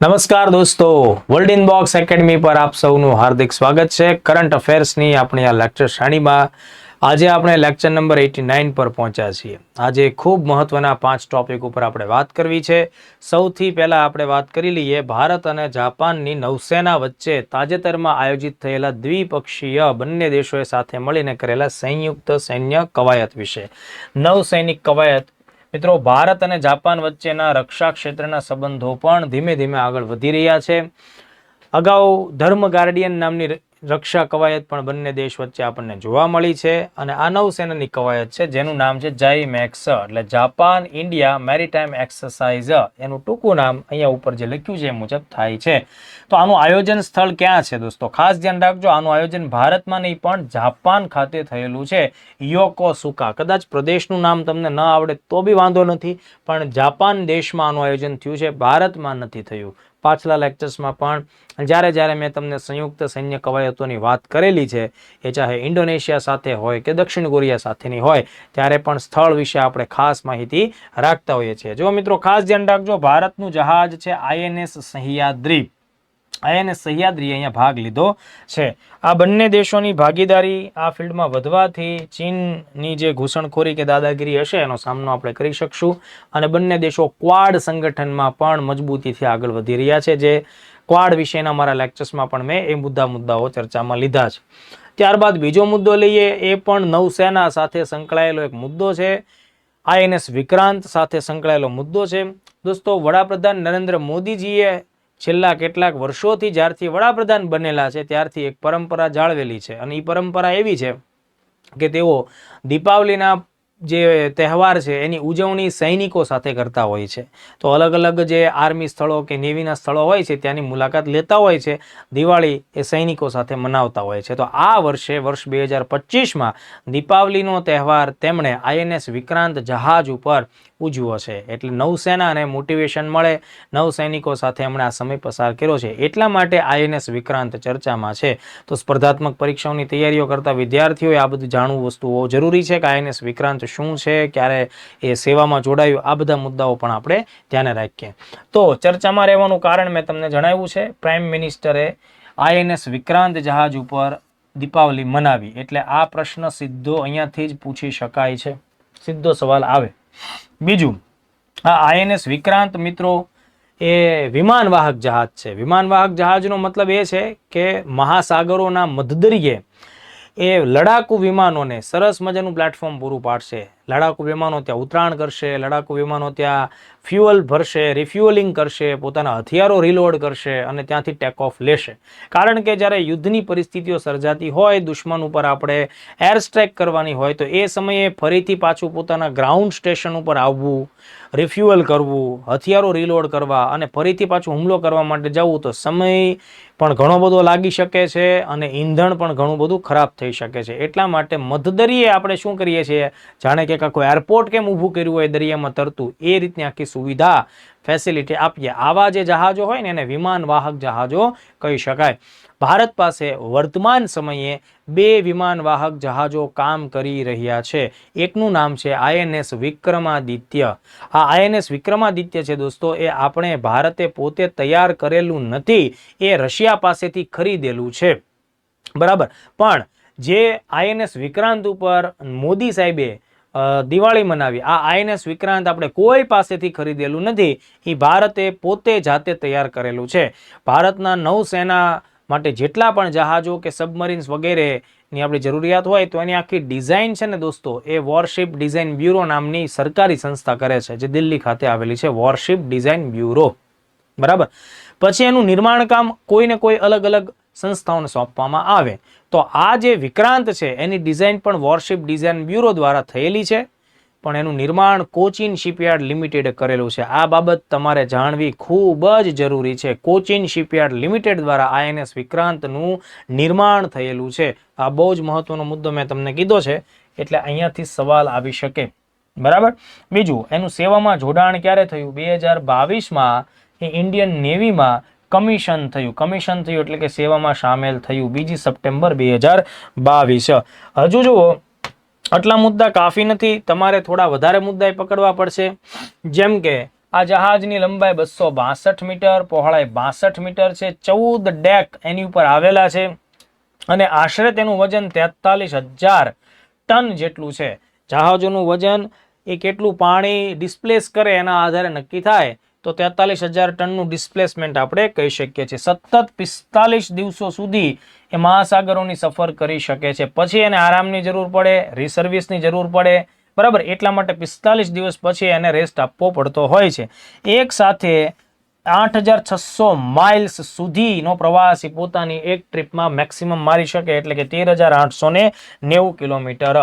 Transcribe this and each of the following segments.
નમસ્કાર દોસ્તો, world inbox academy પર આપ સૌનું હાર્દિક સ્વાગત છે. કરંટ અફેર્સની આપણી આ લેક્ચર શ્રેણીમાં આજે આપણે લેક્ચર નંબર 89 પર પહોંચ્યા છીએ. આજે ખૂબ મહત્વના 5 ટોપિક ઉપર આપણે વાત કરવી છે. સૌથી પહેલા આપણે વાત કરી લઈએ ભારત અને જાપાનની નૌસેના વચ્ચે તાજેતરમાં આયોજિત થયેલા દ્વિપક્ષીય બંને દેશોએ સાથે મળીને કરેલા સંયુક્ત સૈન્ય કવાયત વિશે. નૌસૈનિક કવાયત મિત્રો, ભારત અને જાપાન વચ્ચેના રક્ષા ક્ષેત્રના સંબંધો પણ ધીમે ધીમે આગળ વધી રહ્યા છે. અગાઉ ધર્મ ગાર્ડિયન નામની રક્ષા કવાયત પણ બંને દેશ વચ્ચે આપણને જોવા મળી છે અને આ નૌસેનાની કવાયત છે જેનું નામ છે જાઇમેક્સ, એટલે જાપાન ઇન્ડિયા મેરીટાઈમ એક્સરસાઇઝ. એનું ટૂંકું નામ અહીંયા ઉપર જે લખ્યું છે એ મુજબ થાય છે. તો આનું આયોજન સ્થળ ક્યાં છે દોસ્તો? ખાસ ધ્યાન રાખજો, આનું આયોજન ભારતમાં નહીં પણ જાપાન ખાતે થયેલું છે. યોકોસુકા. કદાચ પ્રદેશનું નામ તમને ન આવડે તો બી વાંધો નથી, પણ જાપાન દેશમાં આનું આયોજન થયું છે, ભારતમાં નથી થયું. પાછલા લેક્ચર્સમાં પણ જ્યારે મેં તમને સંયુક્ત સૈન્ય કવાયતોની વાત કરેલી છે, એ ચાહે ઇન્ડોનેશિયા સાથે હોય કે દક્ષિણ કોરિયા સાથેની હોય, ત્યારે પણ સ્થળ વિશે આપણે ખાસ માહિતી રાખતા હોઈએ છીએ. જો મિત્રો ખાસ ધ્યાન રાખજો, ભારતનું જહાજ છે આઈએનએસ સહ્યાદ્રી. આઈએનએસ સહ્યાદ્રી અહીંયા ભાગ લીધો છે. આ બંને દેશોની ભાગીદારી આ ફિલ્ડમાં વધવાથી ચીનની જે ઘૂસણખોરી કે દાદાગીરી હશે એનો સામનો આપણે કરી શકશું અને બંને દેશો ક્વાડ સંગઠનમાં પણ મજબૂતીથી આગળ વધી રહ્યા છે. જે ક્વાડ વિશેના મારા લેક્ચર્સમાં પણ મેં એ મુદ્દાઓ ચર્ચામાં લીધા છે. ત્યારબાદ બીજો મુદ્દો લઈએ, એ પણ નૌસેના સાથે સંકળાયેલો એક મુદ્દો છે. આઈએનએસ વિક્રાંત સાથે સંકળાયેલો મુદ્દો છે. દોસ્તો, વડાપ્રધાન નરેન્દ્ર મોદીજીએ છેલ્લા કેટલાક વર્ષોથી જ્યારથી વડાપ્રધાન બનેલા છે ત્યારથી એક પરંપરા જાળવેલી છે અને એ પરંપરા એવી છે કે તેઓ દીપાવલીના જે તહેવાર છે એની ઉજવણી સૈનિકો સાથે કરતા હોય છે. તો અલગ અલગ જે આર્મી સ્થળો કે નેવીના સ્થળો હોય છે ત્યાંની મુલાકાત લેતા હોય છે. દિવાળી એ સૈનિકો સાથે મનાવતા હોય છે. તો આ વર્ષે વર્ષ 2025માં દીપાવલીનો તહેવાર તેમણે આઈએનએસ વિક્રાંત જહાજ ઉપર ઉજવ્યો છે. એટલે નૌસેનાને મોટિવેશન મળે, નૌસૈનિકો સાથે એમણે આ સમય પસાર કર્યો છે, એટલા માટે આઈએનએસ વિક્રાંત ચર્ચામાં છે. તો સ્પર્ધાત્મક પરીક્ષાઓની તૈયારીઓ કરતા વિદ્યાર્થીઓએ આ બધું જાણવું વસ્તુઓ જરૂરી છે કે આઈએનએસ વિક્રાંત શું છે, ક્યારે એ સેવામાં જોડાયું, આ બધા મુદ્દાઓ પણ આપણે ધ્યાને રાખીએ. તો ચર્ચામાં રહેવાનું કારણ મેં તમને જણાવ્યું છે. પ્રાઇમ મિનિસ્ટરે આઈએનએસ વિક્રાંત જહાજ ઉપર દીપાવલી મનાવી, એટલે આ પ્રશ્ન સીધો અહીંયાથી જ પૂછી શકાય છે, સીધો સવાલ આવે. બીજું, આ આઈએનએસ વિક્રાંત મિત્રો એ વિમાનવાહક જહાજ છે. વિમાનવાહક જહાજનો મતલબ એ છે કે મહાસાગરોના મધદરિયે એ લડાકુ વિમાનોને સરસ મજાનું પ્લેટફોર્મ પૂરું પાડશે. લડાકુ વિમાનો ત્યાં ઉતરાણ કરશે, લડાકુ વિમાનો ત્યાં ફ્યુઅલ ભરશે, રિફ્યુઅલિંગ કરશે, પોતાના હથિયારો રીલોડ કરશે અને ત્યાંથી ટેક ઓફ લેશે. કારણ કે જ્યારે યુદ્ધની પરિસ્થિતિઓ સર્જાતી હોય, દુશ્મન ઉપર આપણે એર સ્ટ્રાઇક કરવાની હોય, તો એ સમયે ફરીથી પાછું પોતાના ગ્રાઉન્ડ સ્ટેશન ઉપર આવવું, રિફ્યુઅલ કરવું, હથિયારો રીલોડ કરવા અને ફરીથી પાછું હુમલો કરવા માટે જવું, તો સમય પણ ઘણો બધો લાગી શકે છે અને ઈંધણ પણ ઘણું બધું ખરાબ થઈ શકે છે. એટલા માટે મધદરિયે આપણે શું કરીએ છીએ, જાણે કે આખું એરપોર્ટ કેમ ઊભું કર્યું હોય દરિયામાં તરતું, એ રીતની આખી સુવિધા ફેસિલિટી આપીએ. આવા જે જહાજો હોય ને એને વિમાનવાહક જહાજો કહી શકાય. ભારત પાસે વર્તમાન સમયે 2 વિમાનવાહક જહાજો કામ કરી રહ્યા છે. એકનું નામ છે આઈએનએસ વિક્રમાદિત્ય. આ આઈએનએસ વિક્રમાદિત્ય છે દોસ્તો, એ આપણે ભારતે પોતે તૈયાર કરેલું નથી, એ રશિયા પાસેથી ખરીદેલું છે, બરાબર. પણ જે આઈએનએસ વિક્રાંત ઉપર મોદી સાહેબે દિવાળી મનાવી, આ આઈએનએસ વિક્રાંત આપણે કોઈ પાસેથી ખરીદેલું નથી, એ ભારતે પોતે જાતે તૈયાર કરેલું છે. ભારતના નૌસેના માટે જેટલા પણ જહાજો કે સબમરીન્સ વગેરેની આપણી જરૂરિયાત હોય તો એની આખી ડિઝાઇન છે ને દોસ્તો, એ વોરશિપ ડિઝાઇન બ્યુરો નામની સરકારી સંસ્થા કરે છે, જે દિલ્હી ખાતે આવેલી છે, વોરશિપ ડિઝાઇન બ્યુરો, બરાબર. પછી એનું નિર્માણ કામ કોઈને કોઈ અલગ અલગ સંસ્થાઓને સોંપવામાં આવે. તો આ જે વિક્રાંત છે એની ડિઝાઇન પણ વોરશિપ ડિઝાઇન બ્યુરો દ્વારા થયેલી છે, પણ એનું નિર્માણ કોચિન શિપયાર્ડ લિમિટેડે કરેલું છે. આ બાબત તમારે જાણવી ખૂબ જ જરૂરી છે. કોચિન શિપયાર્ડ લિમિટેડ દ્વારા આઈએનએસ વિક્રાંતનું નિર્માણ થયેલું છે. આ બહુ જ મહત્વનો મુદ્દો મેં તમને કીધો છે, એટલે અહીંયાથી સવાલ આવી શકે, બરાબર. બીજું, એનું સેવામાં જોડાણ ક્યારે થયું? 2022માં એ ઇન્ડિયન નેવીમાં કમિશન થયું એટલે કે સેવામાં સામેલ થયું 2 સપ્ટેમ્બર 2022. હજુ જુઓ, આટલા મુદ્દા કાફી નથી, તમારે થોડા વધારે મુદ્દા પકડવા પડશે. જેમ કે આ જહાજની લંબાઈ 262 મીટર, પહોળાઈ 62 મીટર છે, 14 ડેક એની ઉપર આવેલા છે અને આશરે તેનું વજન 43,000 ટન જેટલું છે. જહાજોનું વજન એ કેટલું પાણી ડિસ્પ્લેસ કરે એના આધારે નક્કી થાય, તો 43,000 ટનનું ડિસ્પ્લેસમેન્ટ આપણે કહી શકીએ છીએ. સતત 45 દિવસો સુધી એ મહાસાગરોની સફર કરી શકે છે. પછી એને આરામની જરૂર પડે, રિસર્વિસની જરૂર પડે, બરાબર. એટલા માટે 45 દિવસ પછી એને રેસ્ટ આપવો પડતો હોય છે. એક સાથે 8,600 માઇલ્સ સુધીનો પ્રવાસી પોતાની એક ટ્રીપમાં મેક્સિમમ મારી શકે, એટલે કે 13,890 કિલોમીટર.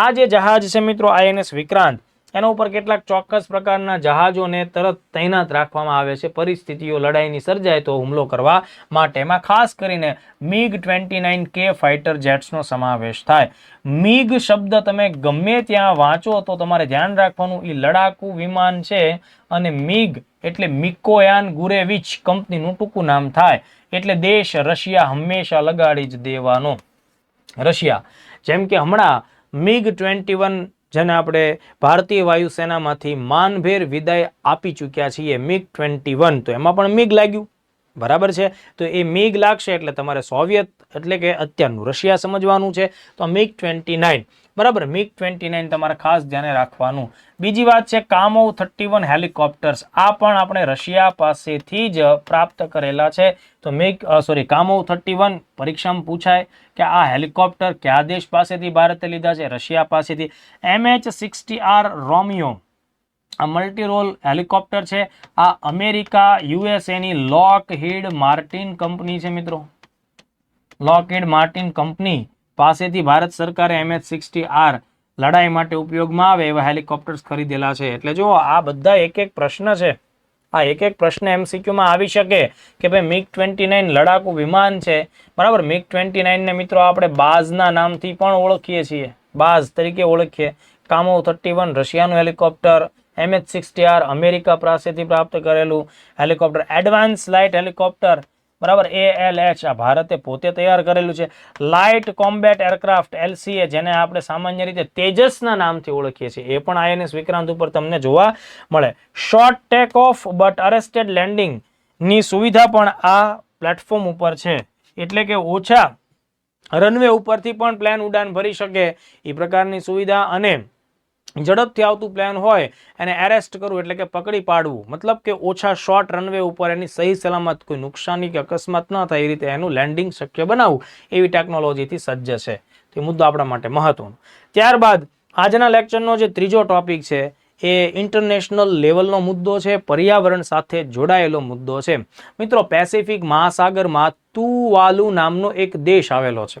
આ જે જહાજ છે મિત્રો INS વિક્રાંત, એના ઉપર કેટલાક ચોક્કસ પ્રકારના જહાજોને તરત તૈનાત રાખવામાં આવે છે પરિસ્થિતિઓ લડાઈની સર્જાય તો હુમલો કરવા માટે. એમાં ખાસ કરીને MiG-29K ફાઇટર જેટ્સનો સમાવેશ થાય. MiG શબ્દ તમે ગમે ત્યાં વાંચો તો તમારે ધ્યાન રાખવાનું, એ લડાકુ વિમાન છે અને MiG એટલે મિકોયાન ગુરેવિચ કંપનીનું ટૂંકું નામ થાય. એટલે દેશ રશિયા હંમેશા લગાડી જ દેવાનો. રશિયા જેમ કે હમણાં MiG-21 જેને આપણે ભારતીય વાયુસેનામાંથી માનભેર વિદાય આપી ચૂક્યા છીએ, MiG-21, તો એમાં પણ MiG લાગ્યું, બરાબર છે. તો એ MiG લાગશે એટલે તમારે સોવિયત એટલે કે અત્યારનું રશિયા સમજવાનું છે. તો MiG-29, બરાબર, MiG-29 તમારે ખાસ ધ્યાને રાખવાનું. બીજી વાત છે કામોવ 31 હેલિકોપ્ટર્સ. આ પણ આપણે રશિયા પાસેથી જ પ્રાપ્ત કરેલા છે. તો કામોવ 31 પરીક્ષામાં પૂછાય કે આ હેલિકોપ્ટર કયા દેશ પાસેથી ભારતે લીધા છે? રશિયા પાસેથી. MH-60R રોમિયો આ મલ્ટીરોલ હેલિકોપ્ટર છે. આ અમેરિકા USA ની લોકહીડ માર્ટિન કંપની છે મિત્રો. લોકહીડ માર્ટિન કંપની પાસેથી ભારત સરકારે MH-60R લડાઈ માટે ઉપયોગમાં આવે એવા હેલિકોપ્ટર્સ ખરીદેલા છે. એટલે જો આ બધા એક એક પ્રશ્ન છે, આ એક એક પ્રશ્ન MCQમાં આવી શકે કે ભાઈ MiG-29 લડાકુ વિમાન છે, બરાબર. MiG-29 ને મિત્રો આપણે બાઝના નામથી પણ ઓળખીએ છીએ, બાઝ તરીકે ઓળખીએ. કામોવ 31 રશિયાનું હેલિકોપ્ટર, MH-60R અમેરિકા પાસેથી પ્રાપ્ત કરેલું હેલિકોપ્ટર, એડવાન્સ લાઇટ હેલિકોપ્ટર, બરાબર, ALH આ ભારતે પોતે તૈયાર કરેલું છે. લાઇટ કોમ્બેટ એરક્રાફ્ટ LCA જેને આપણે સામાન્ય રીતે તેજસના નામથી ઓળખીએ છીએ, એ પણ INS વિક્રાંત ઉપર તમને જોવા મળે. Short take off but arrested landing ની સુવિધા પણ આ પ્લેટફોર્મ ઉપર છે. એટલે કે ઓછા રનવે ઉપરથી પણ પ્લેન ઉડાન ભરી શકે એ પ્રકારની સુવિધા, અને ઝડપથી આવતું પ્લેન હોય એને એરેસ્ટ કરવું એટલે કે પકડી પાડવું, મતલબ કે ઓછા શોર્ટ રનવે ઉપર એની સહી સલામત કોઈ નુકસાની કે અકસ્માત ન થાય એ રીતે એનું લેન્ડિંગ શક્ય બનાવવું એવી ટેકનોલોજીથી સજ્જ છે. તે મુદ્દો આપણા માટે મહત્વનો. ત્યારબાદ આજના લેક્ચરનો જે ત્રીજો ટોપિક છે એ ઇન્ટરનેશનલ લેવલનો મુદ્દો છે, પર્યાવરણ સાથે જોડાયેલો મુદ્દો છે. મિત્રો પેસિફિક મહાસાગરમાં તુવાલુ નામનો એક દેશ આવેલો છે.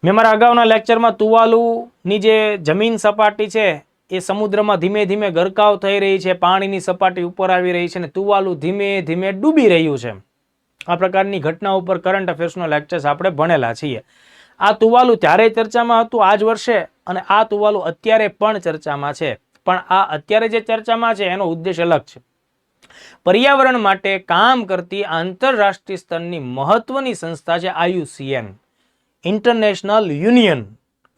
મેં મારા અગાઉના લેક્ચરમાં તુવાલુની જે જમીન સપાટી છે એ સમુદ્રમાં ધીમે ધીમે ગરકાવ થઈ રહી છે, પાણીની સપાટી ઉપર આવી રહી છે અને તુવાલુ ધીમે ધીમે ડૂબી રહ્યું છે. આ પ્રકારની ઘટના ઉપર કરંટ અફેર્સનો લેક્ચર્સ આપણે ભણેલા છીએ. આ તુવાલુ ત્યારે ચર્ચામાં હતું આ જ વર્ષે, અને આ તુવાલુ અત્યારે પણ ચર્ચામાં છે. પણ આ અત્યારે જે ચર્ચામાં છે એનો ઉદ્દેશ અલગ છે. પર્યાવરણ માટે કામ કરતી આંતરરાષ્ટ્રીય સ્તરની મહત્વની સંસ્થા છે IUCN, international union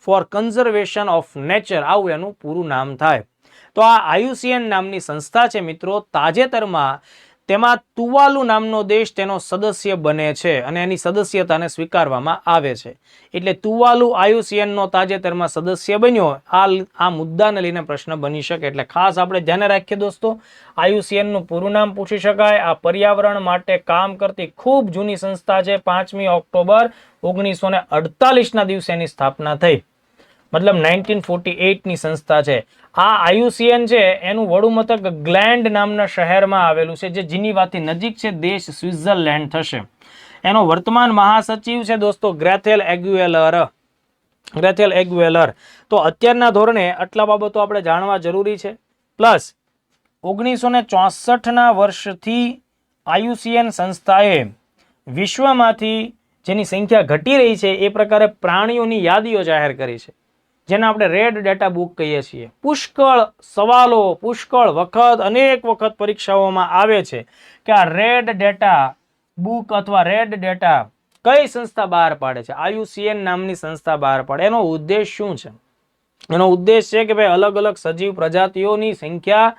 for conservation of nature, આવું એનું પૂરું નામ થાય. તો આ IUCN નામની સંસ્થા છે મિત્રો, તાજેતરમાં તેમાં તુવાલુ નામનો દેશ તેનો સદસ્ય બને છે અને એની સદસ્યતાને સ્વીકારવામાં આવે છે. એટલે તુવાલુ IUCN નો તાજેતરમાં સદસ્ય બન્યો, આ મુદ્દાને લઈને પ્રશ્ન બની શકે. એટલે ખાસ આપણે ધ્યાને રાખીએ દોસ્તો, IUCN નું પૂરું નામ પૂછી શકાય. આ પર્યાવરણ માટે કામ કરતી ખૂબ જૂની સંસ્થા છે. 5મી ઓક્ટોબર 1948 ના દિવસે એની સ્થાપના થઈ, મતલબ 1948 ની સંસ્થા છે. આ IUCN છે એનું વડું મથક ગ્લેન્ડ નામના શહેરમાં આવેલું છે, જે જીનીવાથી નજીક છે, દેશ સ્વિટ્ઝરલેન્ડ થશે. એનો વર્તમાન મહાસચિવ છે દોસ્તો ગ્રેથેલ એગ્યુએલર. તો અત્યારના ધોરણે આટલા બાબતો આપણે જાણવા જરૂરી છે. પ્લસ 1964 ના વર્ષથી IUCN સંસ્થાએ વિશ્વમાંથી જેની સંખ્યા ઘટી રહી છે એ પ્રકારે પ્રાણીઓની યાદીઓ જાહેર કરી છે, જેને આપણે રેડ ડેટા બુક કહીએ છીએ. પુષ્કળ સવાલો, પુષ્કળ વખત, અનેક વખત પરીક્ષાઓમાં આવે છે કે આ રેડ ડેટા બુક અથવા રેડ ડેટા કઈ સંસ્થા બહાર પાડે છે? IUCN નામની સંસ્થા બહાર પાડે. એનો ઉદ્દેશ શું છે? એનો ઉદ્દેશ છે કે ભાઈ અલગ અલગ સજીવ પ્રજાતિઓની સંખ્યા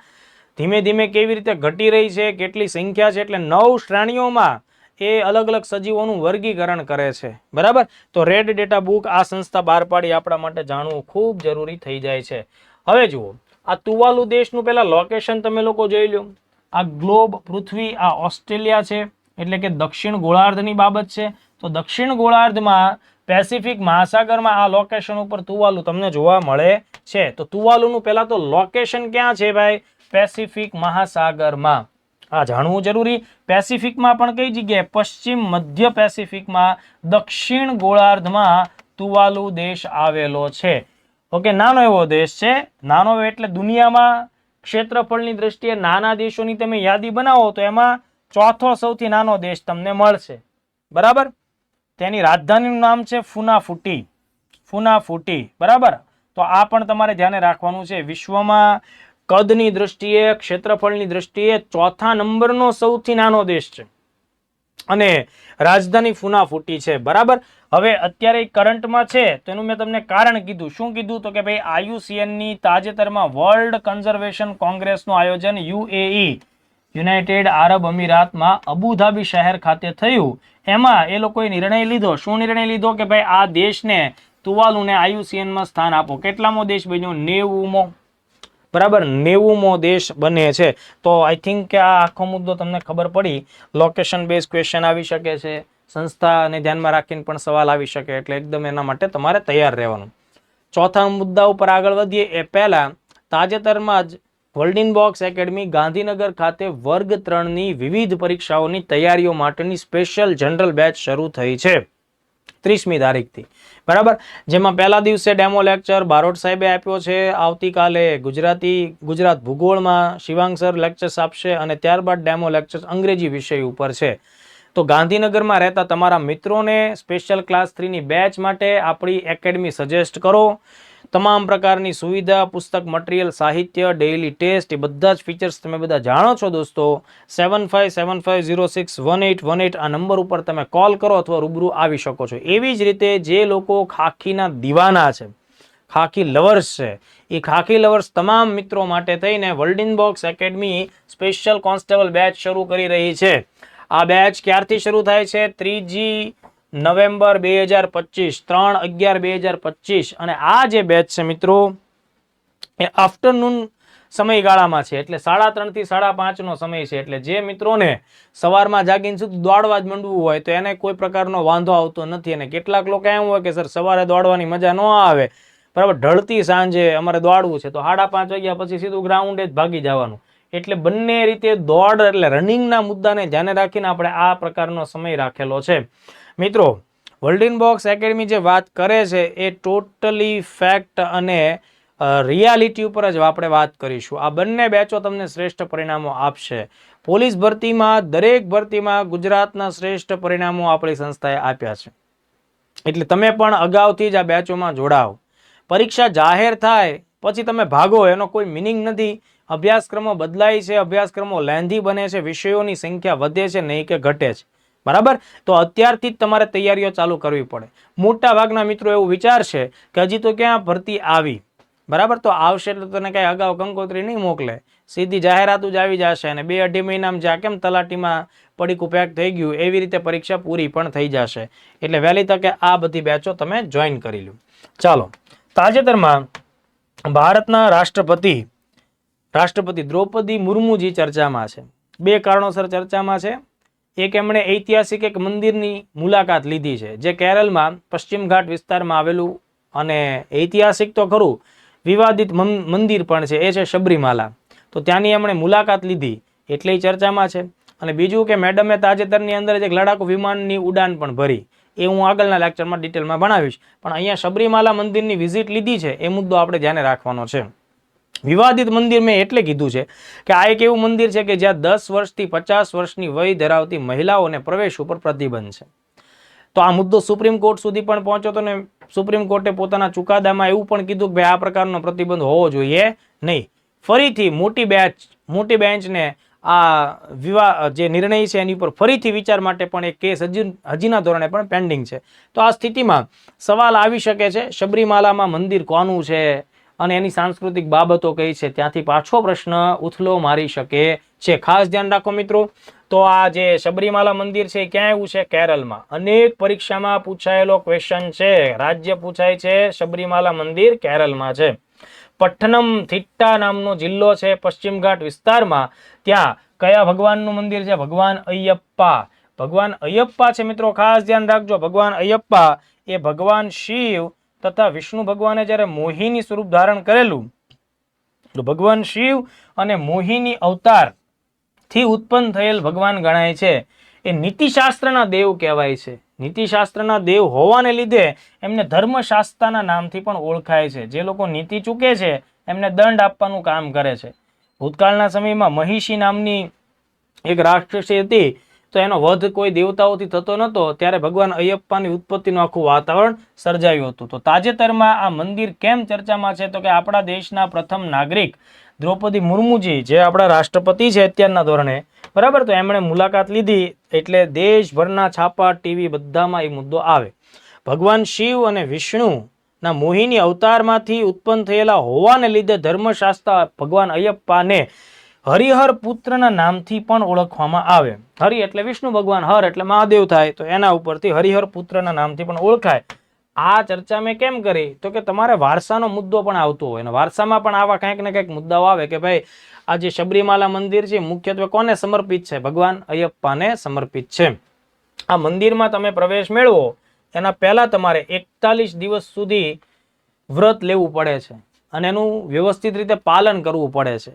ધીમે ધીમે કેવી રીતે ઘટી રહી છે, કેટલી સંખ્યા છે, એટલે 9 શ્રેણીઓમાં એ અલગ અલગ સજીવોનું વર્ગીકરણ કરે છે. બરાબર, તો રેડ ડેટા બુક આ સંસ્થા બહાર પાડી આપણા માટે જાણવું ખૂબ જરૂરી થઈ જાય છે. હવે જુઓ, આ તુવાલુ દેશનું પહેલા લોકેશન તમે લોકો જોઈ લો. આ ગ્લોબ પૃથ્વી, આ ઓસ્ટ્રેલિયા છે, એટલે કે દક્ષિણ ગોળાર્ધની બાબત છે. તો દક્ષિણ ગોળાર્ધમાં પેસિફિક મહાસાગરમાં આ લોકેશન ઉપર તુવાલુ તમને જોવા મળે છે. તો તુવાલુનું પહેલા તો લોકેશન ક્યાં છે ભાઈ? પેસિફિક મહાસાગરમાં. આ જાણવું જરૂરી. પેસિફિકમાં પણ કઈ જગ્યાએ? પશ્ચિમ મધ્ય પેસિફિકમાં દક્ષિણ ગોળાર્ધમાં તુવાલુ દેશ આવેલો છે. ઓકે, નાનો એવો દેશ છે. નાનો એટલે દુનિયામાં ક્ષેત્રફળની દ્રષ્ટિએ નાના દેશોની તમે યાદી બનાવો તો એમાં ચોથો સૌથી નાનો દેશ તમને મળશે. બરાબર, તેની રાજધાનીનું નામ છે ફુનાફુટી. ફુનાફુટી. બરાબર, તો આ પણ તમારે ધ્યાને રાખવાનું છે. વિશ્વમાં કદની દ્રષ્ટિએ, ક્ષેત્રફળની દ્રષ્ટિએ ચોથા નંબરનો સૌથી નાનો દેશ છે અને રાજધાની ફુનાફુટી છે. બરાબર, હવે અત્યારે કરંટમાં છે તો એનું મેં તમને કારણ કીધું. શું કીધું? તો કે ભાઈ IUCN ની તાજેતરમાં વર્લ્ડ કન્ઝર્વેશન કોંગ્રેસનું આયોજન UAE, યુનાઇટેડ આરબ અમીરાતમાં અબુધાબી શહેર ખાતે થયું. એમાં એ લોકોએ નિર્ણય લીધો. શું નિર્ણય લીધો? કે ભાઈ આ દેશને, તુવાલુને IUCN માં સ્થાન આપો. કેટલામો દેશ બન્યો? 90મો. બરાબર, 90મો દેશ બને છે. તો આઈ થિંક કે આ આખો મુદ્દો તમને ખબર પડી. લોકેશન બેઝ ક્વેશ્ચન આવી શકે છે, સંસ્થાને ધ્યાનમાં રાખીને પણ સવાલ આવી શકે, એટલે એકદમ એના માટે તમારે તૈયાર રહેવાનું. ચોથા મુદ્દા ઉપર આગળ વધીએ એ પહેલા, તાજેતરમાં જ વર્લ્ડિન બોક્સ એકેડમી ગાંધીનગર ખાતે વર્ગ 3ની વિવિધ પરીક્ષાઓની તૈયારીઓ માટેની સ્પેશિયલ જનરલ બેચ શરૂ થઈ છે 30મી તારીખથી. બરાબર, જેમાં પહેલા દિવસે ડેમો લેક્ચર બારોટ સાહેબે આપ્યો છે. આવતીકાલે ગુજરાત ભૂગોળમાં શિવાંગ સર લેક્ચર્સ આપશે અને ત્યારબાદ ડેમો લેક્ચર્સ અંગ્રેજી વિષય ઉપર છે. તો ગાંધીનગરમાં રહેતા તમારા મિત્રોને સ્પેશિયલ ક્લાસ 3ની બેચ માટે આપણી એકેડમી સજેસ્ટ કરો. તમામ પ્રકારની સુવિધા, પુસ્તક, મટીરિયલ, સાહિત્ય, ડેઇલી ટેસ્ટ, એ બધા જ ફીચર્સ તમે બધા જાણો છો દોસ્તો. 7575061818 આ નંબર ઉપર તમે કોલ કરો અથવા રૂબરૂ આવી શકો છો. એવી જ રીતે જે લોકો ખાખીના દીવાના છે, ખાખી લવર્સ છે, એ ખાખી લવર્સ તમામ મિત્રો માટે થઈને વર્લ્ડિન box academy special constable batch શરૂ કરી રહી છે. આ બેચ ક્યારથી શરૂ થાય છે? 3 નવેમ્બર 2025, 3/11/2025. અને આ જે બેચ છે મિત્રો એ આફ્ટરનૂન સમયગાળામાં છે, એટલે 3:30 થી 5:30નો સમય છે. એટલે જે મિત્રોને સવારમાં જાગીને સુધી દોડવા જ માંડવું હોય તો એને કોઈ પ્રકારનો વાંધો આવતો નથી. અને કેટલાક લોકો એમ હોય કે સર સવારે દોડવાની મજા ન આવે, બરાબર, ઢળતી સાંજે અમારે દોડવું છે, તો 5:30 વાગ્યા પછી સીધું ગ્રાઉન્ડે જ ભાગી જવાનું. એટલે બંને રીતે દોડ એટલે રનિંગના મુદ્દાને ધ્યાને રાખીને આપણે આ પ્રકારનો સમય રાખેલો છે. મિત્રો, વર્લ્ડિન બોક્સ એકેડમી જે વાત કરે છે એ ટોટલી ફેક્ટ અને રિયાલિટી ઉપર જ આપણે વાત કરીશું. આ બંને બેચો તમને શ્રેષ્ઠ પરિણામો આપશે. પોલીસ ભરતીમાં, દરેક ભરતીમાં ગુજરાતના શ્રેષ્ઠ પરિણામો આપણી સંસ્થાએ આપ્યા છે. એટલે તમે પણ અગાઉથી જ આ બેચોમાં જોડાઓ. પરીક્ષા જાહેર થાય પછી તમે ભાગો એનો કોઈ મિનિંગ નથી. અભ્યાસક્રમો બદલાય છે, અભ્યાસક્રમો લેન્ધી બને છે, વિષયોની સંખ્યા વધે છે, નહીં કે ઘટે છે. બરાબર, તો અત્યારથી જ તમારે તૈયારીઓ ચાલુ કરવી પડે. મોટા ભાગના મિત્રો એવું વિચારશે કે હજી તો ક્યાં ભરતી આવી. બરાબર, તો આવશે એટલે તને કઈ અગાઉ કંકોત્રી નહીં મોકલે, સીધી જાહેરાત જ આવી જશે અને 2-2.5 મહિનામાં જ્યાં કેમ તલાટીમાં પડીકું પેક થઈ ગયું એવી રીતે પરીક્ષા પૂરી પણ થઈ જશે. એટલે વહેલી તકે આ બધી બેચો તમે જોઈન કરી લો. ચાલો, તાજેતરમાં ભારતના રાષ્ટ્રપતિ દ્રૌપદી મુર્મુજી ચર્ચામાં છે. 2 કારણોસર ચર્ચામાં છે. એક, એમણે ઐતિહાસિક એક મંદિરની મુલાકાત લીધી છે જે કેરળમાં પશ્ચિમ ઘાટ વિસ્તારમાં આવેલું, અને ઐતિહાસિક તો ખરું, વિવાદિત મંદિર પણ છે, એ છે શબરીમાલા. તો ત્યાંની એમણે મુલાકાત લીધી એટલે ચર્ચામાં છે. અને બીજું કે મેડમે તાજેતરની અંદર જ એક લડાકુ વિમાનની ઉડાન પણ ભરી. એ હું આગળના લેક્ચરમાં ડિટેલમાં ભણાવીશ. પણ અહીંયા શબરીમાલા મંદિરની વિઝિટ લીધી છે એ મુદ્દો આપણે ધ્યાને રાખવાનો છે. વિવાદિત મંદિર મેં એટલે કીધું છે કે આ એક એવું મંદિર છે કે જ્યાં 10 વર્ષથી 50 વર્ષની વય ધરાવતી મહિલાઓને પ્રવેશ ઉપર પ્રતિબંધ છે. તો આ મુદ્દો સુપ્રીમ કોર્ટ સુધી પણ પહોંચ્યો હતો ને સુપ્રીમ કોર્ટે પોતાના ચુકાદામાં એવું પણ કીધું કે ભાઈ આ પ્રકારનો પ્રતિબંધ હોવો જોઈએ નહીં. ફરીથી મોટી બેન્ચને આ જે નિર્ણય છે એની ઉપર ફરીથી વિચાર માટે પણ એક કેસ હજીના ધોરણે પણ પેન્ડિંગ છે. તો આ સ્થિતિમાં સવાલ આવી શકે છે શબરીમાલામાં મંદિર કોનું છે, અને એની સાંસ્કૃતિક બાબતો કઈ છે ત્યાંથી પાછો પ્રશ્ન ઉથલો મારી શકે છે. ખાસ ધ્યાન રાખો મિત્રો. તો આ જે સબરીમાલા મંદિર છે ક્યાં આવ્યું છે? કેરળમાં. અનેક પરીક્ષામાં પૂછાયેલો ક્વેશ્ચન છે. રાજ્ય પૂછાય છે સબરીમાલા મંદિર કેરળમાં છે. પટ્ટનમથિટ્ટા નામનો જિલ્લો છે પશ્ચિમ ઘાટ વિસ્તારમાં. ત્યાં કયા ભગવાનનું મંદિર છે? ભગવાન અયપ્પા. ભગવાન અયપ્પા છે મિત્રો, ખાસ ધ્યાન રાખજો. ભગવાન અયપ્પા એ ભગવાન શિવ તથા વિષ્ણુ ભગવાને જ્યારે મોહિની સ્વરૂપ ધારણ કરેલું, તો ભગવાન શિવ અને મોહિની અવતાર થી ઉત્પન્ન થયેલ ભગવાન ગણાય છે. એ નીતિશાસ્ત્રના દેવ કહેવાય છે. નીતિશાસ્ત્રના દેવ હોવાને લીધે એમને ધર્મશાસ્ત્રના નામથી પણ ઓળખાય છે. જે લોકો નીતિ ચૂકે છે એમને દંડ આપવાનું કામ કરે છે. ભૂતકાળના સમયમાં મહિષી નામની એક રાક્ષસી હતી, તો એનો વધ કોઈ દેવતાઓથી થતો નહોતો, ત્યારે ભગવાન અયપ્પાની ઉત્પત્તિનું આખું વાતાવરણ સર્જાયું હતું. તો તાજેતરમાં આ મંદિર કેમ ચર્ચામાં છે? તો કે આપણા દેશના પ્રથમ નાગરિક દ્રૌપદી મુર્મુજી, જે આપણા રાષ્ટ્રપતિ છે અત્યારના ધોરણે, બરાબર, તો એમણે મુલાકાત લીધી એટલે દેશભરના છાપા, ટીવી બધામાં એ મુદ્દો આવે. ભગવાન શિવ અને વિષ્ણુના મોહિની અવતારમાંથી ઉત્પન્ન થયેલા હોવાને લીધે ધર્મશાસ્ત્ર ભગવાન અયપ્પાને હરિહર પુત્રના નામથી પણ ઓળખવામાં આવે. હરિ એટલે વિષ્ણુ ભગવાન, હર એટલે મહાદેવ થાય, તો એના ઉપરથી હરિહર પુત્રના નામથી પણ ઓળખાય. આ ચર્ચા મેં કેમ કરી? તો કે તમારે વારસાનો મુદ્દો પણ આવતો હોય, અને વારસામાં પણ આવા કંઈક ને કંઈક મુદ્દાઓ આવે કે ભાઈ આ જે સબરીમાલા મંદિર છે મુખ્યત્વે કોને સમર્પિત છે? ભગવાન અયપ્પાને સમર્પિત છે. આ મંદિરમાં તમે પ્રવેશ મેળવો એના પહેલા તમારે 41 દિવસ સુધી વ્રત લેવું પડે છે અને એનું વ્યવસ્થિત રીતે પાલન કરવું પડે છે.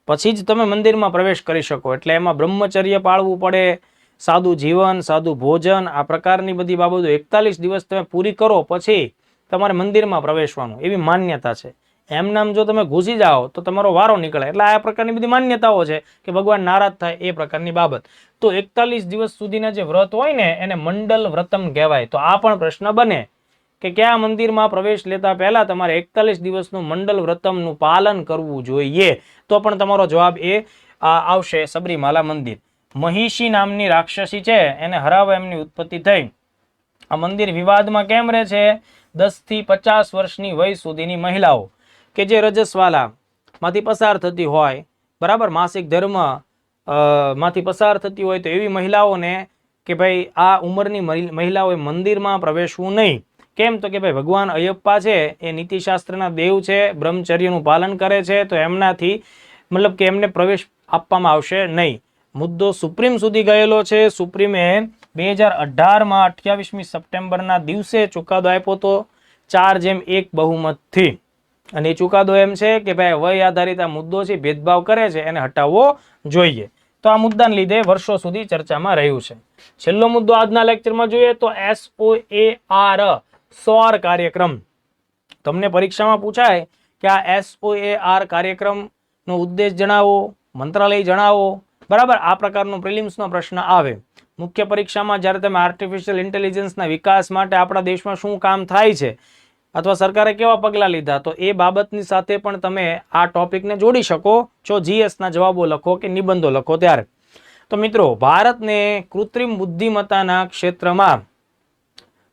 પછી જ તમે મંદિરમાં પ્રવેશ કરી શકો. એટલે એમાં બ્રહ્મચર્ય પાળવું પડે, સાદું જીવન, સાદું ભોજન, આ પ્રકારની બધી બાબતો 41 દિવસ તમે પૂરી કરો પછી તમારે મંદિરમાં પ્રવેશવાનું, એવી માન્યતા છે. એમ નામ જો તમે ઘૂસી જાઓ તો તમારો વારો નીકળે. એટલે આ પ્રકારની બધી માન્યતાઓ છે કે ભગવાન નારાજ થાય એ પ્રકારની બાબત. તો 41 દિવસ સુધીના જે વ્રત હોય ને એને મંડલ વ્રતમ કહેવાય. તો આ પણ પ્રશ્ન બને કે કયા મંદિરમાં પ્રવેશ લેતા પહેલા તમારે 41 દિવસનું મંડલ વ્રતમનું પાલન કરવું જોઈએ? તો પણ તમારો જવાબ એ આવશે સબરીમાલા મંદિર. મહિષી નામની રાક્ષસી છે એને હરાવવા એમની ઉત્પત્તિ થઈ. આ મંદિર વિવાદમાં કેમ રહે છે? 10 થી 50 વર્ષની વય સુધીની મહિલાઓ કે જે રજસ્વાલા માંથી પસાર થતી હોય, બરાબર, માસિક ધર્મ માંથી પસાર થતી હોય, તો એવી મહિલાઓને કે ભાઈ આ ઉંમરની મહિલાઓએ મંદિરમાં પ્રવેશવું નહીં. કેમ? તો કે ભાઈ ભગવાન અયપ્પા છે એ નીતિશાસ્ત્રના દેવ છે, બ્રહ્મચર્યનું પાલન કરે છે, તો એમનાથી મતલબ કે એમને પ્રવેશ આપવામાં આવશે નહીં. મુદ્દો સુપ્રીમ સુધી ગયેલો છે. સુપ્રીમે 2018માં 28મી સપ્ટેમ્બરના દિવસે ચુકાદો આપ્યો હતો 4:1 બહુમતથી. અને એ ચુકાદો એમ છે કે ભાઈ વય આધારિત આ મુદ્દો છે, ભેદભાવ કરે છે, એને હટાવવો જોઈએ. તો આ મુદ્દાને લીધે વર્ષો સુધી ચર્ચામાં રહ્યું છે. છેલ્લો મુદ્દો આજના લેક્ચરમાં જોઈએ તો SOAR SOAR કાર્યક્રમ. તમને પરીક્ષામાં પૂછાય કે આ SOAR કાર્યક્રમનો ઉદ્દેશ જણાવો, મંત્રાલય જણાવો, બરાબર, આ પ્રકારનો પ્રિલિમ્સનો પ્રશ્ન આવે. મુખ્ય પરીક્ષામાં જ્યારે તમે આર્ટિફિશિયલ ઇન્ટેલિજન્સના વિકાસ માટે આપણા દેશમાં શું કામ થાય છે અથવા સરકારે કેવા પગલાં લીધા, તો એ બાબતની સાથે પણ તમે આ ટોપિકને જોડી શકો છો GSના જવાબો લખો કે નિબંધો લખો ત્યારે. તો મિત્રો, ભારતને કૃત્રિમ બુદ્ધિમત્તાના ક્ષેત્રમાં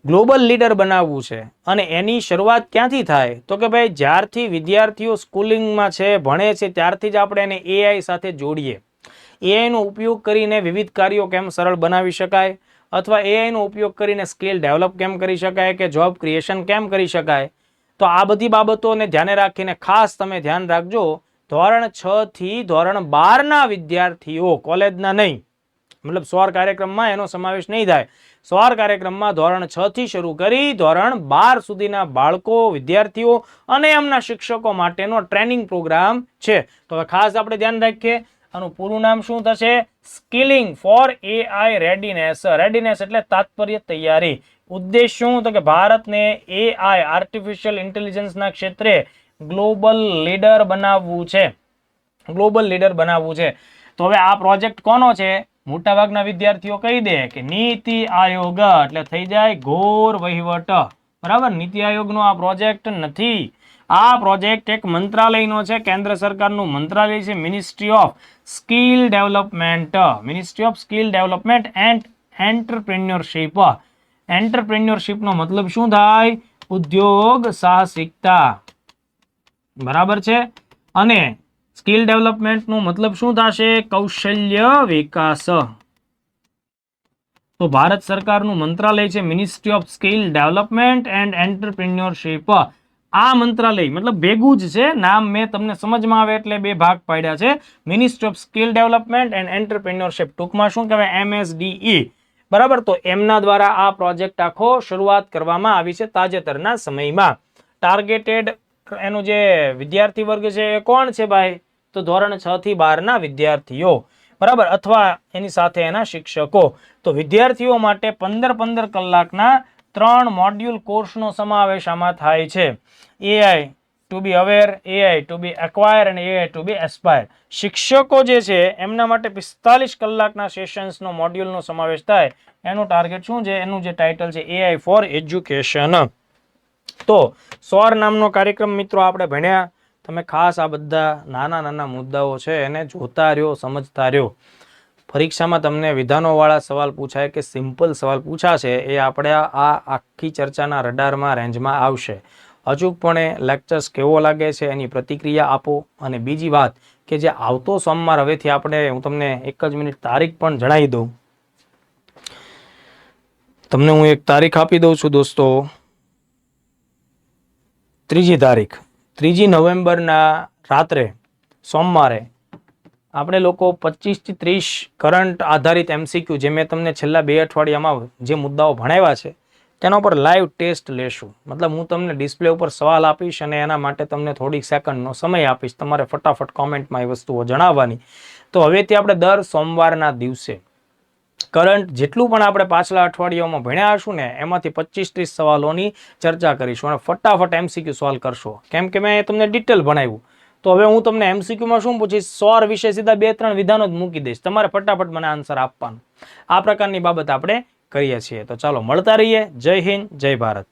ગ્લોબલ લીડર બનાવવું છે અને એની શરૂઆત ક્યાંથી થાય? તો કે ભાઈ જ્યારથી વિદ્યાર્થીઓ સ્કૂલિંગમાં છે, ભણે છે, ત્યારથી જ આપણે એને AI સાથે જોડીએ. AI નો ઉપયોગ કરીને વિવિધ કાર્યો કેમ સરળ બનાવી શકાય, અથવા AI નો ઉપયોગ કરીને સ્કિલ ડેવલપ કેમ કરી શકાય, કે જોબ ક્રિએશન કેમ કરી શકાય. તો આ બધી બાબતોને ધ્યાને રાખીને ખાસ તમે ધ્યાન રાખજો, ધોરણ 6 થી ધોરણ 12ના વિદ્યાર્થીઓ, કોલેજના નહીં, મતલબ SOAR કાર્યક્રમમાં એનો સમાવેશ નહીં થાય. SOAR કાર્યક્રમમાં ધોરણ 6 થી શરૂ કરી ધોરણ 12 સુધીના બાળકો, વિદ્યાર્થીઓ અને એમના શિક્ષકો માટેનો ટ્રેનિંગ પ્રોગ્રામ છે. તો હવે ખાસ આપણે ધ્યાન રાખીએ. આનું પૂરું નામ શું થશે? Skilling for AI readiness. Readiness એટલે તાત્પર્ય, તૈયારી. ઉદ્દેશ શું? તો કે ભારતને AI આર્ટિફિશિયલ ઇન્ટેલિજન્સના ક્ષેત્રે ગ્લોબલ લીડર બનાવવું છે. ગ્લોબલ લીડર બનાવવું છે. તો હવે આ પ્રોજેક્ટ કોનો છે? મોટાભાગના વિદ્યાર્થીઓ કહી દે કે નીતિ આયોગ, એટલે થઈ જાય ઘોર વહીવટ, બરાબર. નીતિ આયોગનો આ પ્રોજેક્ટ નથી. આ પ્રોજેક્ટ એક મંત્રાલયનો છે, કેન્દ્ર સરકારનું મંત્રાલય છે, ministry of skill development. Ministry of skill development and entrepreneurship. એન્ટરપ્રેન્યોરશિપનો મતલબ શું થાય? ઉદ્યોગ સાહસિકતા. બરાબર છે. અને સ્કિલ ડેવલપમેન્ટ નું મતલબ શું થશે? કૌશલ્ય વિકાસ. તો ભારત સરકારનું મંત્રાલય છે ministry of skill development and entrepreneurship. આ મંત્રાલય મતલબ ભેગું જ છે, નામ મેં તમને સમજમાં આવે એટલે બે ભાગ પાડ્યા છે. Ministry of skill development and entrepreneurship, ટૂંકમાં શું કહેવાય? MSDE. બરાબર. તો એમના દ્વારા આ પ્રોજેક્ટ આખો શરૂઆત કરવામાં આવી છે તાજેતરના સમયમાં. ટાર્ગેટેડ એનું જે વિદ્યાર્થી વર્ગ છે એ કોણ છે ભાઈ? તો ધોરણ 6 થી 12 ના વિદ્યાર્થીઓ. બરાબર. અથવા એની સાથે એના શિક્ષકો. તો વિદ્યાર્થીઓ માટે 15 કલાકના 3 મોડ્યુલ કોર્સનો સમાવેશ આમાં થાય છે. AI to be aware, AI to be acquire અને AI ટુ બી એસ્પાયર. શિક્ષકો જે છે એમના માટે 45 કલાકના સેશન્સનો મોડ્યુલનો સમાવેશ થાય. એનું ટાર્ગેટ શું છે? એનું જે ટાઇટલ છે AI ફોર એજ્યુકેશન. તો SOAR નામનો કાર્યક્રમ મિત્રો આપણે ભણ્યા. તમે ખાસ આ બધા નાના મુદ્દાઓ છે એને જોતા રહ્યો, સમજતા રહ્યો. પરીક્ષામાં તમને વિધાનોવાળા સવાલ પૂછાય કે સિમ્પલ સવાલ પૂછાશે એ આપણે આ આખી ચર્ચાના રડારમાં રેન્જમાં આવશે. અચૂકપણે લેક્ચર્સ કેવો લાગે છે એની પ્રતિક્રિયા આપો. અને બીજી વાત કે જે આવતો સોમવાર હવેથી આપણે, હું તમને એક જ મિનિટ તારીખ પણ જણાવી દઉં. તમને હું એક તારીખ આપી દઉં છું દોસ્તો. 3 તારીખ, 3 નવેમ્બરના રાત્રે સોમવારે આપણે લોકો 25 થી 30 કરંટ આધારિત MCQ, જે મેં તમને છેલ્લા 2 અઠવાડિયામાં જે મુદ્દાઓ ભણાવ્યા છે તેના ઉપર લાઈવ ટેસ્ટ લેશું. મતલબ હું તમને ડિસ્પ્લે ઉપર સવાલ આપીશ અને એના માટે તમને થોડીક સેકન્ડનો સમય આપીશ. તમારે ફટાફટ કોમેન્ટમાં એ વસ્તુઓ જણાવવાની. તો હવેથી આપણે દર સોમવારના દિવસે કરંટ જેટલું પણ આપણે પાછલા અઠવાડિયામાં ભણ્યા હશું ને એમાંથી 25-30 સવાલોની ચર્ચા કરીશું અને ફટાફટ MCQ સોલ્વ કરશો. કેમ કે મેં તમને ડિટેલ ભણાવ્યું. તો હવે હું તમને MCQમાં શું પૂછીશ? SOAR વિશે સીધા 2-3 વિધાનો જ મૂકી દઈશ. તમારે ફટાફટ મને આન્સર આપવાનું. આ પ્રકારની બાબત આપણે કરીએ છીએ. તો ચાલો મળતા રહીએ. જય હિન્દ, જય ભારત.